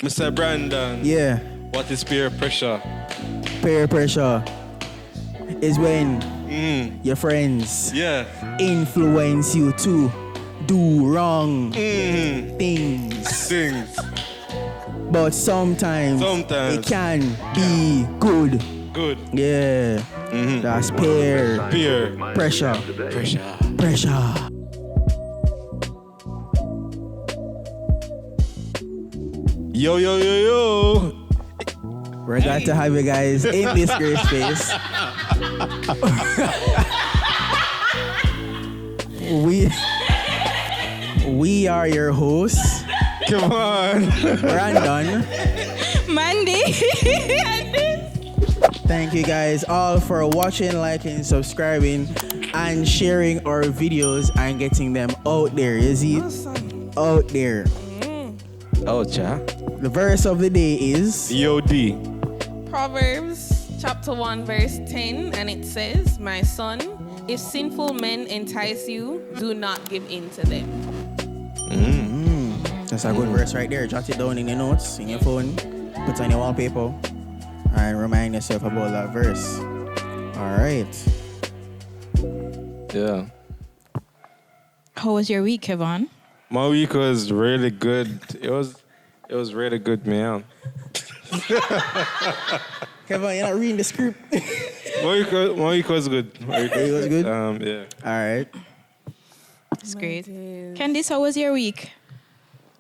Mr. Brandon. Yeah. What is peer pressure? Peer pressure is when your friends influence you to do wrong things. But sometimes it can be good. Good. Yeah. That's peer pressure. Yo. We're glad to have you guys in this great space. we are your hosts. Kevaughn. Brandon. Mandy. Thank you guys all for watching, liking, subscribing, and sharing our videos and getting them out there. You see? Out there. Oh, cha. The verse of the day is EOD. Proverbs chapter 1 verse 10, and it says, "My son, if sinful men entice you, do not give in to them." That's a good verse right there. Jot it down in your notes, in your phone, put it on your wallpaper, and remind yourself about that verse. All right. Yeah. How was your week, Kevaughn? My week was really good. It was really good, man. Kevaughn, you're not reading the script. My week was good. It was good? Yeah. All right. It's great. Candace, how was your week?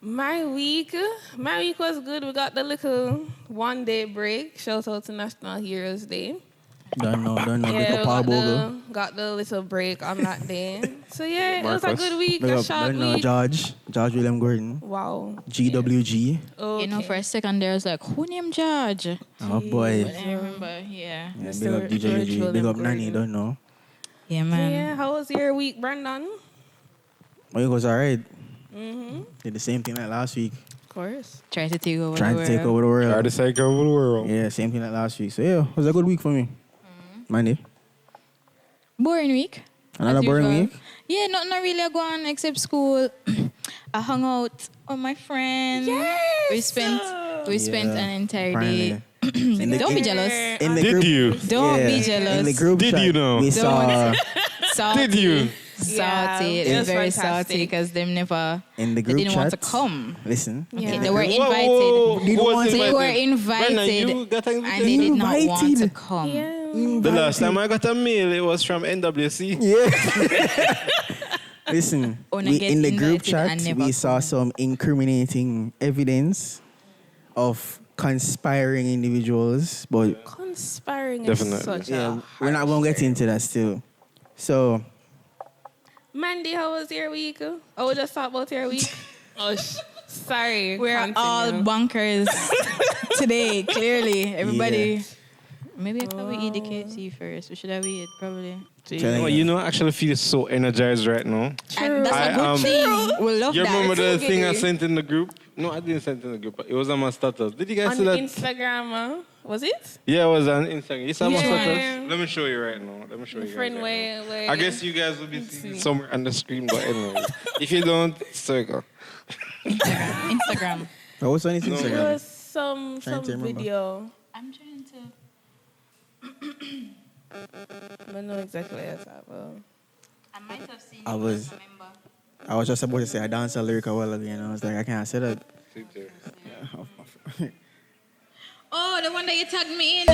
My week was good. We got the little 1-day break. Shout out to National Heroes Day. Don't know. Yeah, got the little break on that day. So yeah, it was a good week, a short week. George William Gordon. Wow. GWG. Okay. You know, for a second there, I was like, who named George? Oh boy. But I remember, yeah. Big up GWG. Big up Nanny, don't know. Yeah, man. Yeah, how was your week, Brandon? My week was alright. Did the same thing like last week. Of course. Trying to take over Trying the to world. take over the world. Try to take over the world. Yeah, same thing like last week. So yeah, it was a good week for me. Mandy. Boring week. Another as boring usual. week? Yeah, not really go on except school. I hung out with my friends. Yes! We spent an entire day. Apparently. Don't be jealous. In the Did group, you? Don't be jealous. In the group Did chat, you know? we saw Salty. Did you? Salty. Yeah, It it was was very fantastic. salty because they never. in the They group didn't chat. want to come. Listen. Yeah. They were Whoa, invited. whoa. Who was They were Brandon, invited, you got an and they did not want to Invited. come. Yeah. The last time I got a mail, it was from NWC. Yeah. Listen, Wanna we, get in the group invited chat, and never we saw some incriminating evidence of conspiring individuals, but Conspiring Definitely. is such yeah, a we're not going to get into that still. So, Mandy, how was your week? Oh, we just talked about your week. Sorry. We're Continue. all bunkers today, clearly. Everybody. Maybe I thought we eat the KFC first. We should have eat, probably. You know, I actually feel so energized right now. And that's a good thing. We love You that. remember the thing I sent in the group? No, I didn't send it in the group. It was on my status. Did you guys On see that? Instagram, was it? Yeah, it was on Instagram. You saw my Yeah. status? Let me show you right now. Let me show you guys Friend right way. now. I guess you guys will be seeing it somewhere on the screen, but anyway. If you don't, circle. Instagram. oh, what's on his It Instagram? was some Trying to remember. video. I'm trying to. I don't know exactly what it's about. I might have seen I was- I was just about to say I danced a lyric a while ago, and I was like, I can't say that. Oh, the one that you tagged me in.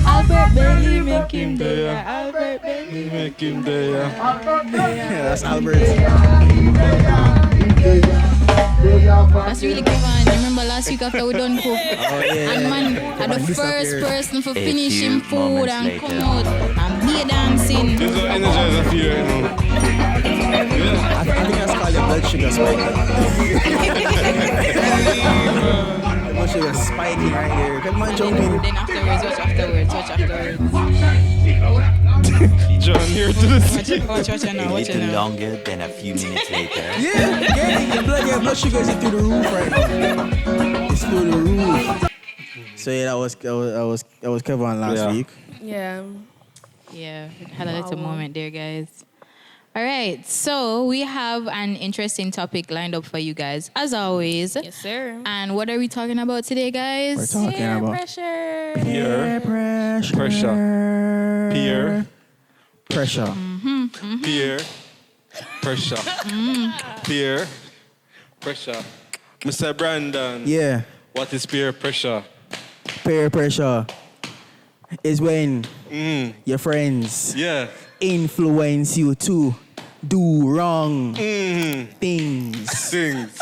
Albert Bailey, make him there. Albert Bailey. Make him there. Yeah, that's Albert. That's really Kevaughn. You remember last week after we done cook? Oh, yeah. And man, I'm the first person for finishing food and come out and be dancing. This is what energize I feel right now. I think that's called your blood sugar spiking. Your blood sugar spiking right here. Come on, jumping. Then afterwards, watch afterwards. John here to the city. Watch A now. little longer than a few minutes later. Yeah, your blood sugar is through the roof right now. It's through the roof. So yeah, that was Kevaughn last week. Yeah. Yeah, we had a little moment there, guys. All right, so we have an interesting topic lined up for you guys, as always. Yes, sir. And what are we talking about today, guys? We're talking Peer about pressure. Peer pressure. Peer pressure. peer pressure. Peer pressure. Mr. Brandon. Yeah, What is peer pressure? peer pressure is when your friends Yeah. influence you to do wrong things. Things.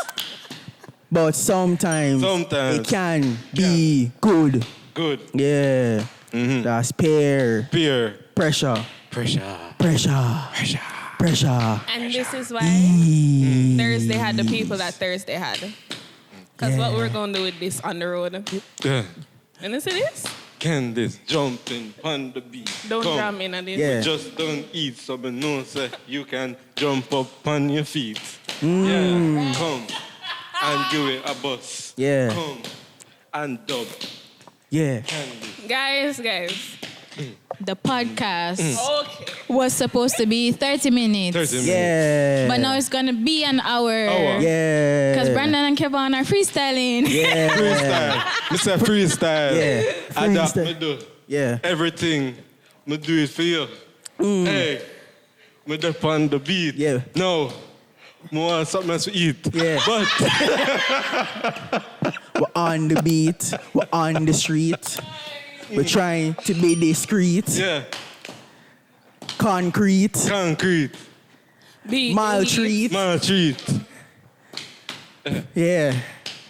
But sometimes Sometimes. it can be good. Good. Yeah. That's peer Peer pressure. pressure. Pressure. Pressure. Pressure. And this is why Thursday had the people that Thursday had. Because what we're going to do with this on the road. Yeah. And you see this? Candace jumping on the beat. Don't Come. jam in on this. Yeah. Just don't eat so but know say you can jump up on your feet. Yeah. Come and give it a bus. Yeah. Come and dub. Yeah. Guys. The podcast Okay. was supposed to be 30 minutes. 30 minutes. Yeah. But now it's going to be an hour. Yeah. Because Brandon and Kevaughn are freestyling. Yeah. Freestyle. Mr. Freestyle. Yeah. I that Freestyle. me do. Yeah. Everything, me do it for you. Hey, me dip on the beat. Yeah. No, me want something else to eat. Yeah. But We're on the beat. We're on the street. We're trying to be discreet. yeah, Concrete. concrete, Maltreat. maltreat, Yeah.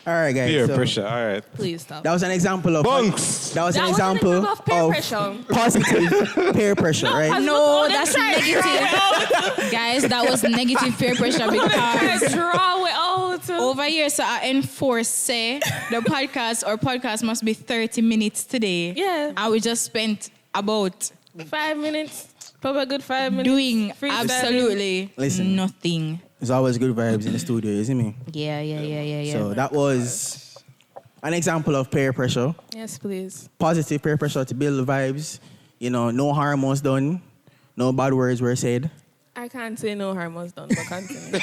All right, guys. peer so pressure. All right. Please stop. That was an example of Bunks. That was That an was an example example of peer pressure. positive peer pressure, right? No, that's negative. Guys, that was negative peer pressure because Draw it out. over here, so I enforce say the podcast must be 30 minutes today. Yeah. And we just spent about 5 minutes. Probably a good 5 minutes. doing Freestyling. absolutely Listen. nothing. There's always good vibes in the studio, isn't it? Yeah. So that was an example of peer pressure. Yes, please. Positive peer pressure to build the vibes. You know, no harm was done. No bad words were said. I can't say no harm was done, but continue.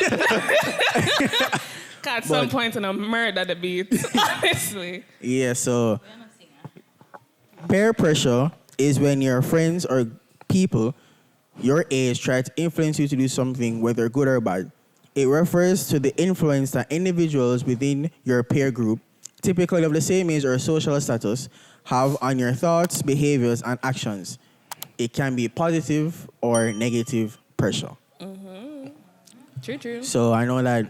At some point, and I murder the beat. Honestly. Yeah, so peer pressure is when your friends or people your age try to influence you to do something, whether good or bad. It refers to the influence that individuals within your peer group, typically of the same age or social status, have on your thoughts, behaviors, and actions. It can be positive or negative pressure. True. So I know that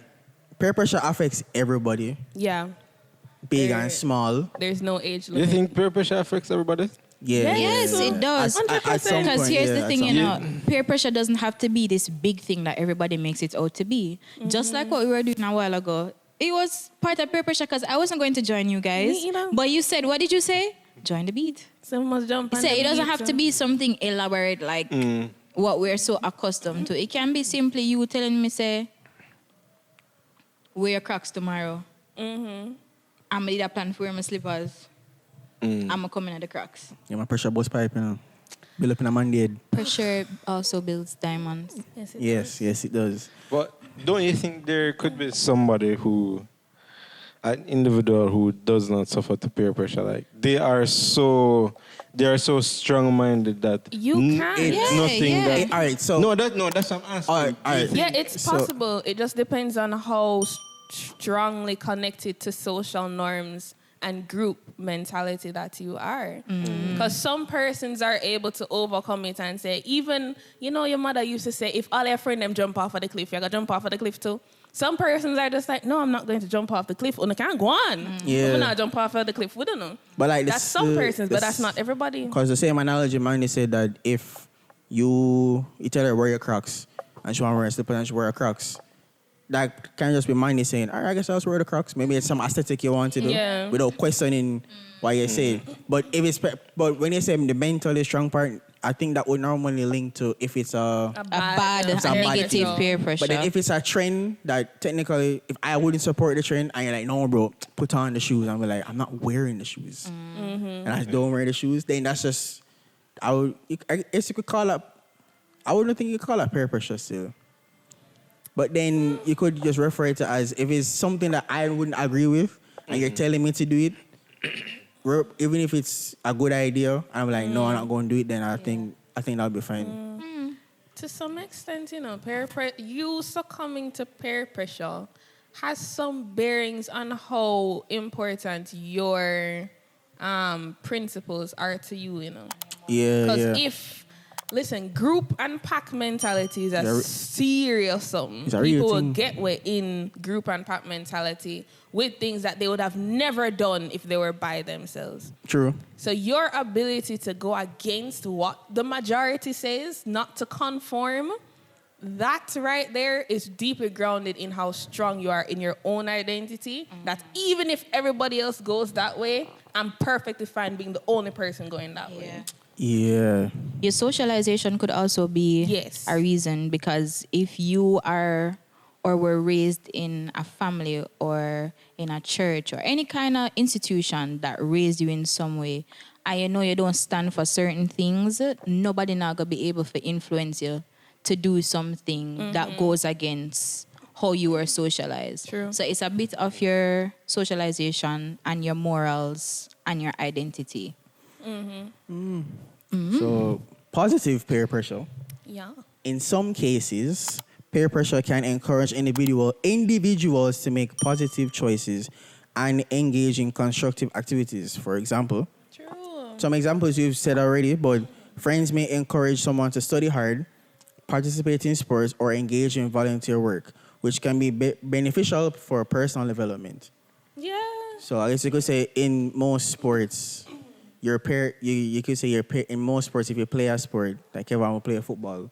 peer pressure affects everybody, Yeah. big There- and small. There's no age You limit. think peer pressure affects everybody? Yeah. Yes, it does. At some Because point, here's yeah, the at thing, some you point. know, peer pressure doesn't have to be this big thing that everybody makes it out to be. Just like what we were doing a while ago. It was part of peer pressure because I wasn't going to join you guys. Me either. But you said, what did you say? Join the beat. Someone must jump You on said the it doesn't beat, have so- to be something elaborate like what we're so accustomed to. It can be simply you telling me, say, wear your Crocs tomorrow. I'm going to need a plan for wear my slippers. I'm going to come in at the Crocs. Yeah, my pressure bus pipe, you know. Build up in a Mandy. Pressure also builds diamonds. Yes, Yes, it does. But don't you think there could be somebody who, an individual who does not suffer to peer pressure? Like they are so strong-minded that You can. it's Yeah, nothing yeah. that. All right, so That's what I'm asking. All right. Yeah, it's So- possible. It just depends on how strongly connected to social norms and group mentality that you are. Because some persons are able to overcome it and say, even, your mother used to say, if all your friends them jump off of the cliff, you're going to jump off of the cliff too. Some persons are just like, no, I'm not going to jump off the cliff. Oh, I can't go on. Yeah. We're not jump off of the cliff. We don't know. But like That's some persons, but that's not everybody. Because the same analogy, Mandy said that if you tell her wear your Crocs and she want to wear a slipper and she wear a Crocs, that can just be Mandy saying, all right, I guess I'll just wear the Crocs. Maybe it's some aesthetic you want to do Yeah. without questioning what you say. But but when you say the mentally strong part, I think that would normally link to if it's A bad It's a bad negative thing. peer pressure. But then if it's a trend that technically, if I wouldn't support the trend, and you're like, no, bro, put on the shoes. I'm like, I'm not wearing the shoes. And I don't wear the shoes, then that's just, I guess you could call up, I wouldn't think you could call that peer pressure still. But then you could just refer it to as if it's something that I wouldn't agree with, and you're telling me to do it, even if it's a good idea, and I'm like, no, I'm not going to do it. Then I think that'll be fine. To some extent, you succumbing to peer pressure has some bearings on how important your principles are to you, Yeah, Because group and pack mentality is a serious something. It's a real People will thing. get in group and pack mentality with things that they would have never done if they were by themselves. True. So your ability to go against what the majority says, not to conform, that right there is deeply grounded in how strong you are in your own identity. That even if everybody else goes that way, I'm perfectly fine being the only person going that way. Yeah. Your socialization could also be Yes. a reason, because if you are or were raised in a family or in a church or any kind of institution that raised you in some way, and you don't stand for certain things, nobody now gonna be able to influence you to do something that goes against how you were socialized. True. So it's a bit of your socialization and your morals and your identity. So positive peer pressure. Yeah. In some cases, peer pressure can encourage individuals to make positive choices and engage in constructive activities. For example, True. some examples you've said already, but friends may encourage someone to study hard, participate in sports, or engage in volunteer work, which can be beneficial for personal development. Yeah. So I guess you could say in most sports, you could say in most sports, if you play a sport, like Kevaughn will play football.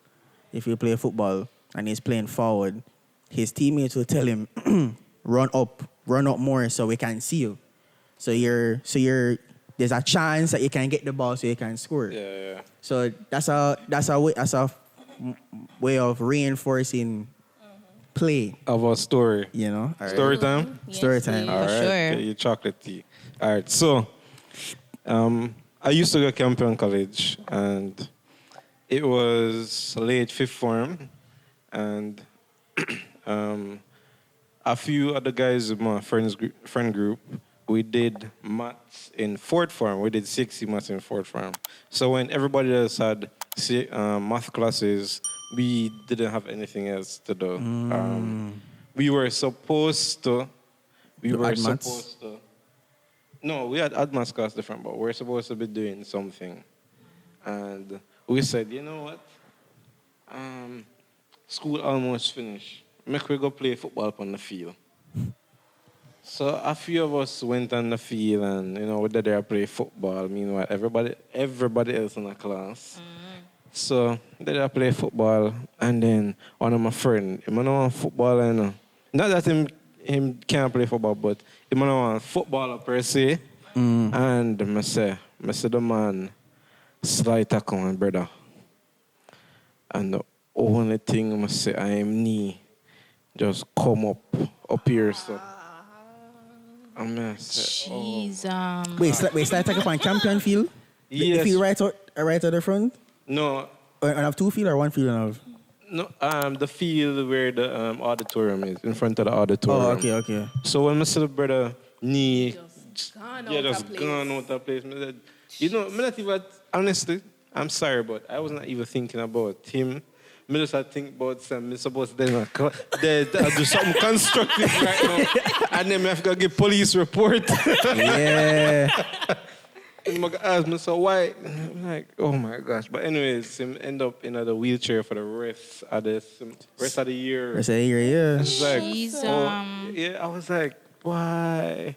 If you play football and he's playing forward, his teammates will tell him, run up more so we can see you. So there's a chance that you can get the ball so you can score. Yeah. So that's a way of reinforcing play. Of a story. All right. Story time? Yes, Story time. please. All right. sure. Get your chocolate tea. All right. So, I used to go Campion College, and it was late fifth form, and a few other guys in my friend group, we did maths in fourth form. We did 60 maths in fourth form. So when everybody else had math classes, we didn't have anything else to do. We were supposed to. No, we had advanced class different, but we're supposed to be doing something. And we said, you know what? School almost finished. Make we go play football on the field. So a few of us went on the field and, we did there play football. Meanwhile, everybody else in the class. So they did play football, and then one of my friends, he don't want football, not that him can't play football, but he don't want footballer per se. And I say the man slide tackle my brother. And the only thing I say, I am knee just come up here, so. And I say, Jeez, Wait, slide tackle on Campion field? Yes. The field right at the front? No, And have two field or one field and have? no, the field where the auditorium is, in front of the auditorium. Oh, okay. So when I see the brother knee, Gone just gone out of place. I said, me not even, honestly, I'm sorry, but I was not even thinking about him. I just had to think about some, I'm supposed to do something constructive right now. And then I have to give police report. Yeah. And I asked me, so why? I'm like, oh my gosh. But anyways, him end up in the wheelchair for the rest of the year. I say, yeah. It's like, Jeez, yeah, I was like, why?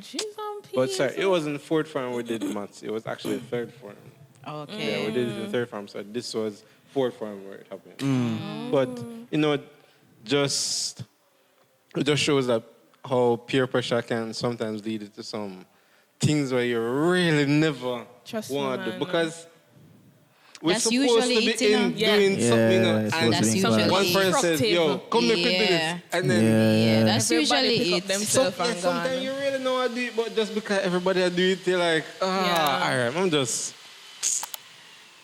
She's on peace. But sorry, it wasn't fourth form we did maths. It was actually third form. okay. Yeah, we did it in third form. So this was fourth form where it happened. But, it just shows that how peer pressure can sometimes lead to some things where you really never Trust want me, to do. man. Because we're That's supposed usually to be it, you know. doing Yeah. something, Yeah, it's and supposed to be in one class. person says, yo, come make me do Yeah. this. And then Yeah, that's Everybody usually pick up it. themselves and sometimes gone. you really know how to do it, but just because everybody do it, you're like, Yeah. all right, I'm just...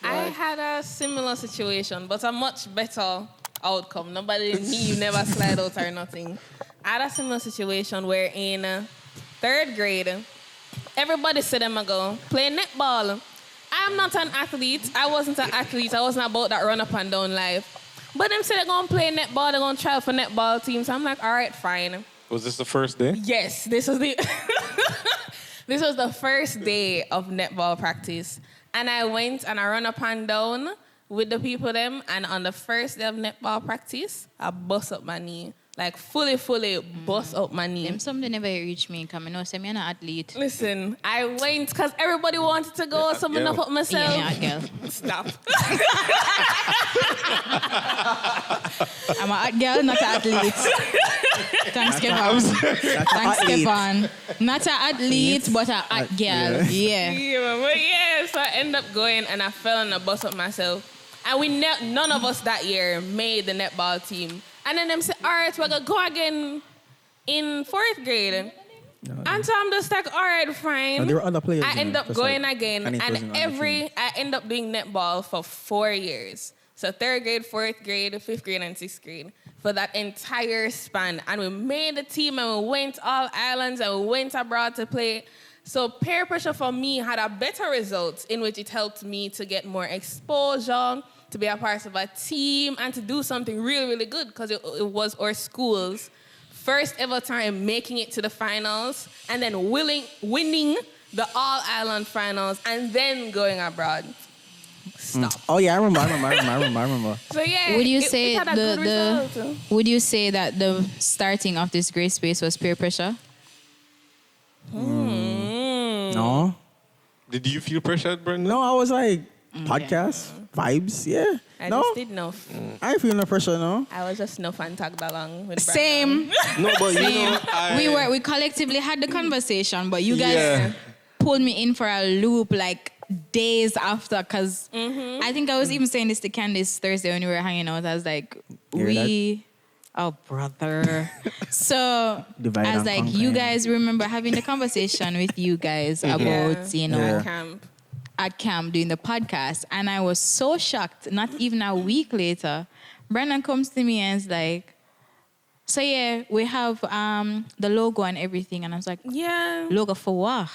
I had a similar situation, but a much better outcome. Nobody me never slide out or nothing. I had a similar situation where in 3rd grade, everybody said them go play netball. I'm not an athlete. I wasn't an athlete. I wasn't about that run up and down life. But them said they're going to play netball. They're going to try for netball teams. So I'm like, all right, fine. Was this the first day? Yes, this was the this was the first day of netball practice. And I went and I run up and down with the people them. And on the first day of netball practice, I bust up my knee. Like fully bust up my knee. Them something never reach me because I know I'm not an athlete. Listen, I went because everybody wanted to go, so I'm enough up myself. Yeah, girl. Stop. I'm a hot girl, not an athlete. Thanks, Kevaughn. Thanks, Kevaughn. Not an athlete, but a hot girl. Yeah. So I ended up going and I fell on the bus up myself. And none of us that year made the netball team. And then them say, all right, we're going to go again in 4th grade. And so I'm just like, all right, fine. No, there were other players. I end up going again. And I end up doing netball for 4 years. So 3rd grade, 4th grade, 5th grade, and 6th grade. For that entire span. And we made the team and we went all islands and we went abroad to play. So peer pressure for me had a better result in which it helped me to get more exposure, to be a part of a team, and to do something really, really good because it was our school's first ever time making it to the finals and then winning the all-island finals and then going abroad. Stop. Oh yeah, I remember. So yeah, Would you it say had a good result. Would you say that the starting of this great space was peer pressure? No. Did you feel pressured, Brenda? No, I was like, podcast, vibes, yeah. I no, just did enough. I ain't feeling no pressure, no. I was just enough and tagged along with Same. No, but Same. We collectively had the conversation, but you guys pulled me in for a loop like days after because I think I was even saying this to Candace Thursday when we were hanging out. I was like, oh brother. So Divide I was and like, conquer, you yeah. guys remember having the conversation with you guys about, you know, camp. at camp doing the podcast, and I was so shocked. Not even a week later, Brandon comes to me and is like, "So yeah, we have the logo and everything," and I was like, Yeah. "Logo for what?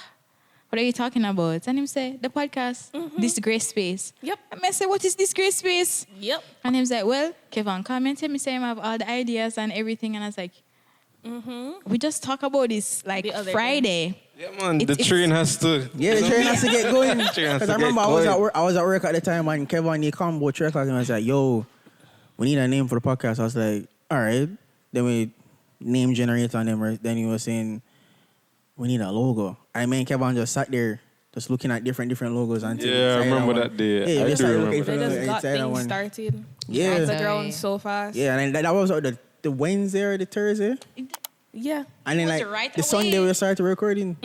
What are you talking about?" And him say, "The podcast, this great space." Yep. And I say, "What is this great space?" Yep. And him like, "Well, Kevaughn, come and tell me, say I have all the ideas and everything," and I was like, "We just talk about this like The other Friday." Yeah, man, It's- the train has to. Yeah, the train has to get going. Train has Because to I remember get I was going. at work at the time and Kevaughn, he come about 3 o'clock and I was like, yo, we need a name for the podcast. I was like, all right. Then we name generator on them. Then he was saying, we need a logo. And me and Kevaughn just sat there just looking at different logos until Yeah, I remember one. that day. Yeah, I we just do started remember looking for They the just got inside things one. started. Yeah. Off the Sorry. ground so fast. Yeah, and then that was the Wednesday or the Thursday. Yeah. And then Was like it right the Sunday away? we started recording.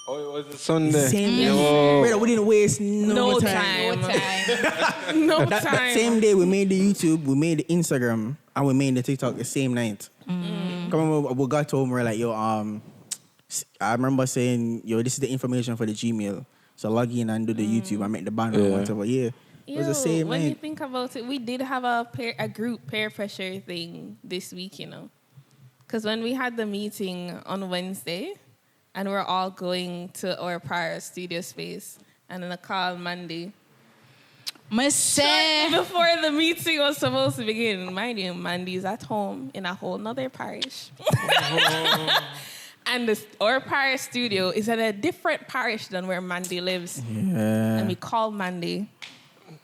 Oh, it was a Sunday. Same day. Yo. Brother, we didn't waste no No time. time. No That time. same day we made the YouTube, we made the Instagram, and we made the TikTok the same night. Come on, we got home, we're like, yo, I remember saying, yo, this is the information for the Gmail. So log in and do the YouTube. I make the banner and whatever. Yeah. It was the same when you night. think about it, we did have a group peer pressure thing this week, you know. Because when we had the meeting on Wednesday, and we're all going to our prior studio space, and then I called Mandy. Before the meeting was supposed to begin, mind you, Mandy's at home in a whole nother parish. And our parish studio is in a different parish than where Mandy lives. Yeah. And we called Mandy.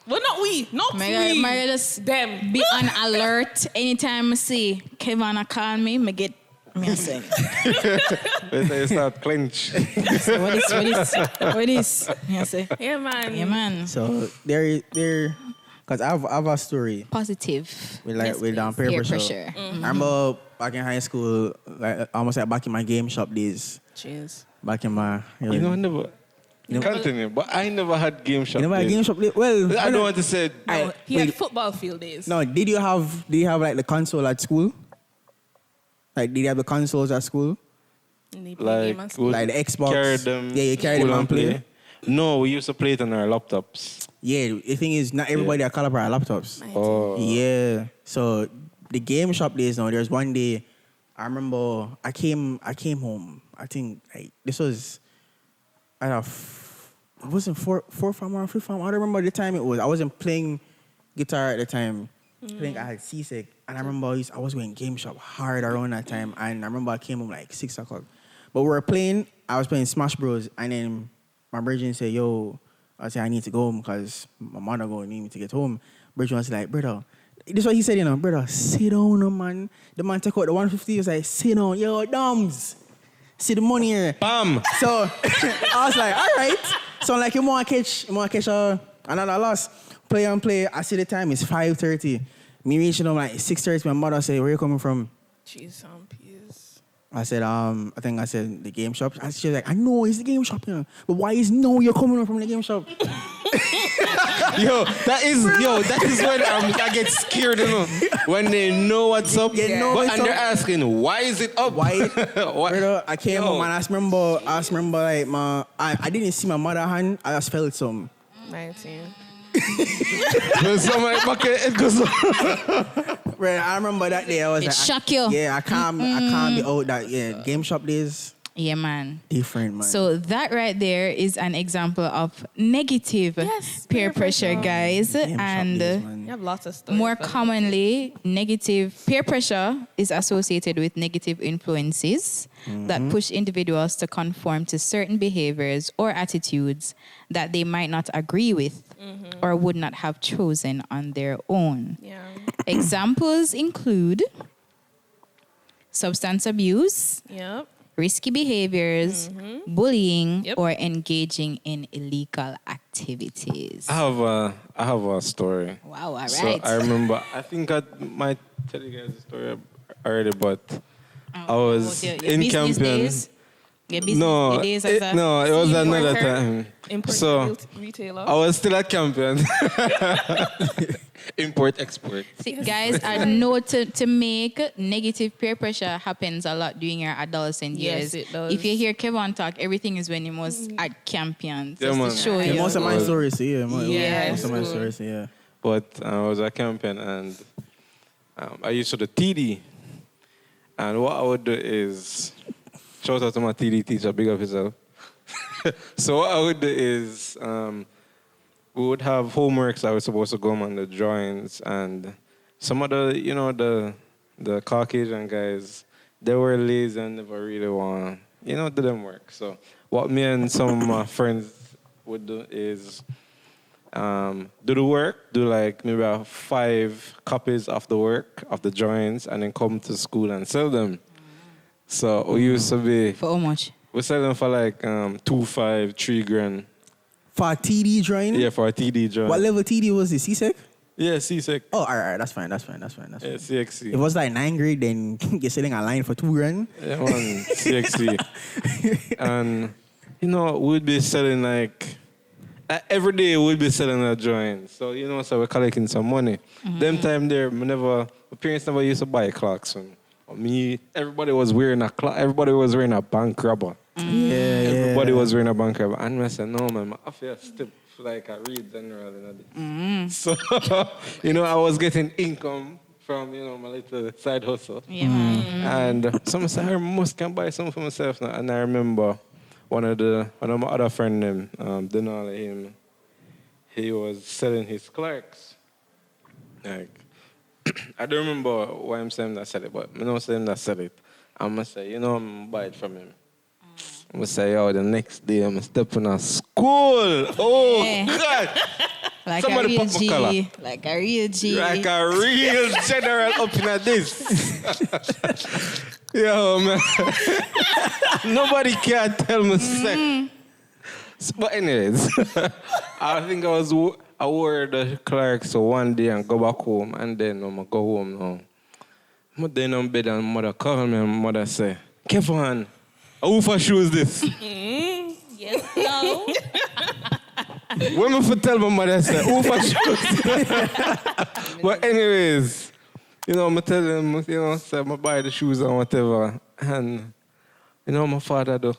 Well, not we. Not My we. God, just Them. be on alert anytime I see Kevaughn call me, I get me saying, They start clench. what is? Me say, Yeah, man. yeah, man. So there, because I have a story Positive. with Yes, with please. peer Peer pressure. pressure. I remember back in high school, like almost like back in my game shop days. Cheers. Back in my, You know, I never. Continue, but I never had game shop. you never had days. game shop days? Well, I don't want to say. No, he wait. had football field days. No, did you have like the console at school? Like, did you have the consoles at school? And they play Like, game at school. would Like the Xbox? carry them Yeah, you carry them school and play. No, we used to play it on our laptops. Yeah, the thing is, not everybody are caliber laptops. Oh. Yeah. So the game shop days now, there's one day I remember I came home. I think this was at it wasn't fourth form or fifth form. I don't remember the time it was. I wasn't playing guitar at the time. I think I had seasick. And I remember I was going game shop hard around that time. And I remember I came home like 6 o'clock. But we were playing, I was playing Smash Bros. And then my brother said, yo, I said, I need to go home because my mother going to need me to get home. Brother was like, brother, this is what he said, brother, sit down, man. The man took out the 150. He was like, sit down, yo, dumbs. See the money here. Bam! So I was like, all right. So I'm like, you want to catch another loss. Play and play. I see the time, it's 5:30. Me reaching home like 6:30. My mother said, where you coming from? Jeez, peas. I said, I think I said the game shop. She was like, I know it's the game shop, but why is you're coming from the game shop? That is when I get scared, when they know what's up, and they're asking, why is it up? Why? Brother, I came home and I remember like I didn't see my mother hand. I just felt some. 19. Right, I remember that day. I was like, shock you. Yeah, I can't be out that. Yeah, game shop days. Yeah, man. Different, man. So that right there is an example of negative peer pressure, guys. And You have lots of stories. more commonly, negative peer pressure is associated with negative influences that push individuals to conform to certain behaviors or attitudes that they might not agree with or would not have chosen on their own. Yeah. Examples include substance abuse, Yep. risky behaviors, bullying, Yep. or engaging in illegal activities. I have a story. Wow, all right. So I remember, I think I might tell you guys the story already, but I was your in business Campion. days? Your business days as a it was seed another worker? time. Import So retailer. I was still at Campion. Import, export. See, guys, a note to make, negative peer pressure happens a lot during your adolescent Yes, years. it does. If you hear Kevaughn talk, everything is when he was at Campion. Yeah, Just man. to show Yeah, you. most of my stories, yeah. Yeah, Most of my cool. stories, yeah. But I was at Campion and I used to the TD. And what I would do is, shout out to my TD teacher, big up yourself. So what I would do is, we would have homeworks that were supposed to go on the drawings, and some of the Caucasian guys, they were lazy and never really want, do them work. So what me and some of my friends would do is do the work, do like maybe 5 copies of the work, of the drawings, and then come to school and sell them. So we used to be, For how much? we sell them for like 2-5, 3 grand. For a TD drawing? Yeah, for a TD drawing. What level TD was it? C-Sec? Yeah, C-Sec. Oh, all right. That's fine. Yeah, If CXC. it was like 9th grade, then you're selling a line for 2 grand. Yeah, man, CXC. And, we'd be selling like, every day we'd be selling a drawing. So, so we're collecting some money. Them time there, my parents never used to buy clocks. And everybody was wearing a clock. Everybody was wearing a bank robber. Yeah, Everybody was wearing a bank robber. And I said, no, man, I feel step like I read general. So, I was getting income from, my little side hustle. Yeah, man. And someone said, I must can buy something for myself now. And I remember one of my other friend named Denali, him, he was selling his clerks. Like, I don't remember why I'm saying that said it, but I'm not saying that said it. I'm going to say, I'm going to buy it from him. I'm going to say, the next day I'm stepping to school. Oh, Yeah. God. Like Somebody a real pop my collar. G. Like a real G. Like a real general up in this. Yo, man. Nobody can tell me sex. But anyways, I think I wore the clerks so one day and go back home, and then I'm go home now. I'm then on bed and mother call me and mother say, Kevaughn, who for shoes this? Yes, no. When me for tell my mother say, who for shoes? But anyways, I tell them, say I buy the shoes and whatever. And, my father do.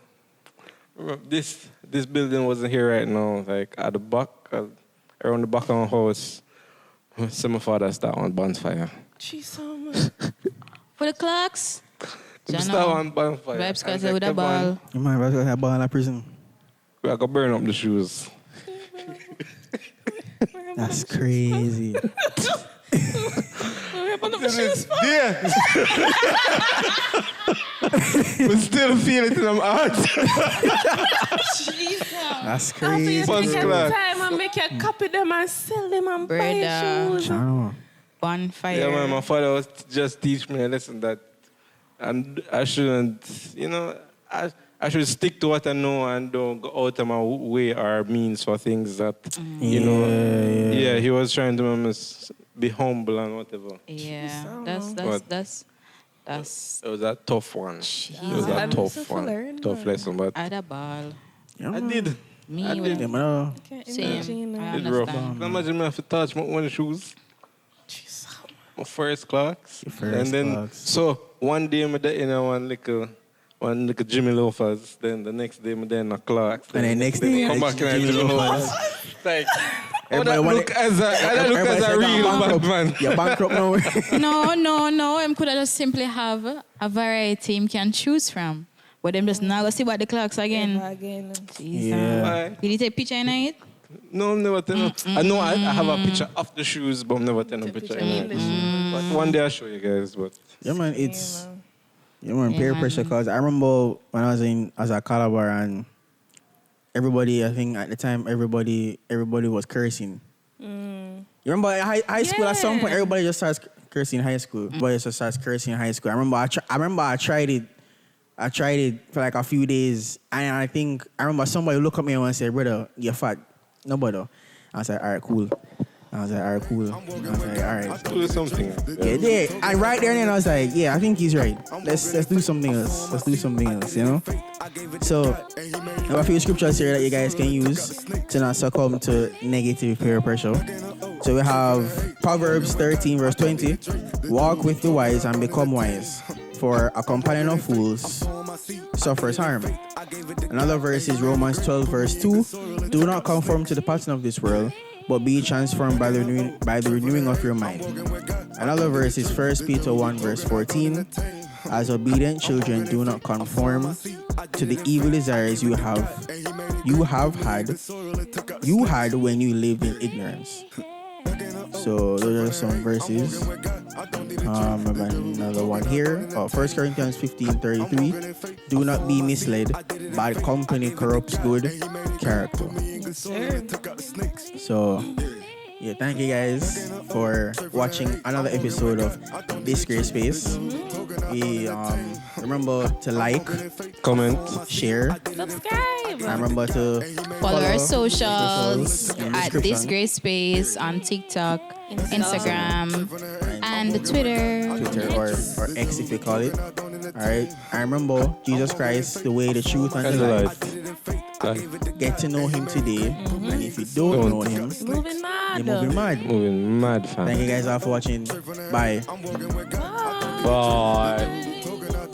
This building wasn't here right now. Like at the back, around the back of my house, some of my father start on bonfire. Jesus. For the clocks. Just start on bonfire. Vibes cause with a ball. You might have got a ball in a prison. We are gonna burn up the shoes. That's crazy. Yeah. We still feel it in my heart. That's After you crazy. First take your class. time and make you copy them and sell them and buy Brother. shoes. Bonfire. Yeah, man, my father was just teach me a lesson that and I shouldn't, I should stick to what I know and don't go out of my way or means for things that, Yeah, he was trying to make us be humble and whatever. Yeah. But That's it was a tough one. It was a tough one. Tough lesson, but at a ball. I did. Me I with did. Can't Same. imagine. I It's rough. understand. Can you imagine me have to touch my own shoes? Jesus. My first clocks. Your first and then, Clocks. so one day I'm in one little Jimmy loafers. Then the next day I'm in a Clocks. And then next day, come back and Jimmy Jimmy loafers. loafers. Like, Everybody that want look as a real bad man. You're bankrupt now. No. Him could have just simply have a variety him can choose from. But them just now go see what the clocks again. Again. Yeah. Why? Did you take picture in it? No, I'm never telling. I know I have a picture of the shoes, but I'm never telling a picture. in the shoes. But one day I'll show you guys. But Yeah, man, it's peer pressure. Cause I remember when I was at Calabar and everybody, I think at the time, everybody was cursing. You remember at high school at some point, everybody just starts cursing in high school. Everybody just starts cursing in high school. I remember I tried it. I tried it for like a few days, and I remember somebody look at me and say, "Brother, you're fat." No, brother. I was like, "All right, cool." I was like, "All right, cool." I was like, "All right." do something. Yeah. And right there and then I was like, "Yeah, I think he's right. Let's do something else. Let's do something else, you know." So I have a few scriptures here that you guys can use to not succumb to negative peer pressure. So we have Proverbs 13 verse 20. Walk with the wise and become wise, for a companion of fools suffers harm. Another verse is Romans 12 verse 2. Do not conform to the pattern of this world, but be transformed by the renewing of your mind. Another verse is 1 Peter 1 verse 14. As obedient children, do not conform to the evil desires you had when you lived in ignorance. So those are some verses. Another one here. 1 Corinthians 15:33. Do not be misled. Bad company corrupts good character. So, yeah, thank you guys for watching another episode of This Great Space. We remember to like, Comment. share, Subscribe. and remember to Follow our socials in the at This description. Great Space on TikTok, Instagram, and Twitter or X if you call it. Alright. And remember, Jesus Christ, the way, the truth, and the life. Get to know him today. And if you don't know him, Moving mad. you're moving mad. Moving mad, fam. Thank you guys all for watching. Bye. Bye.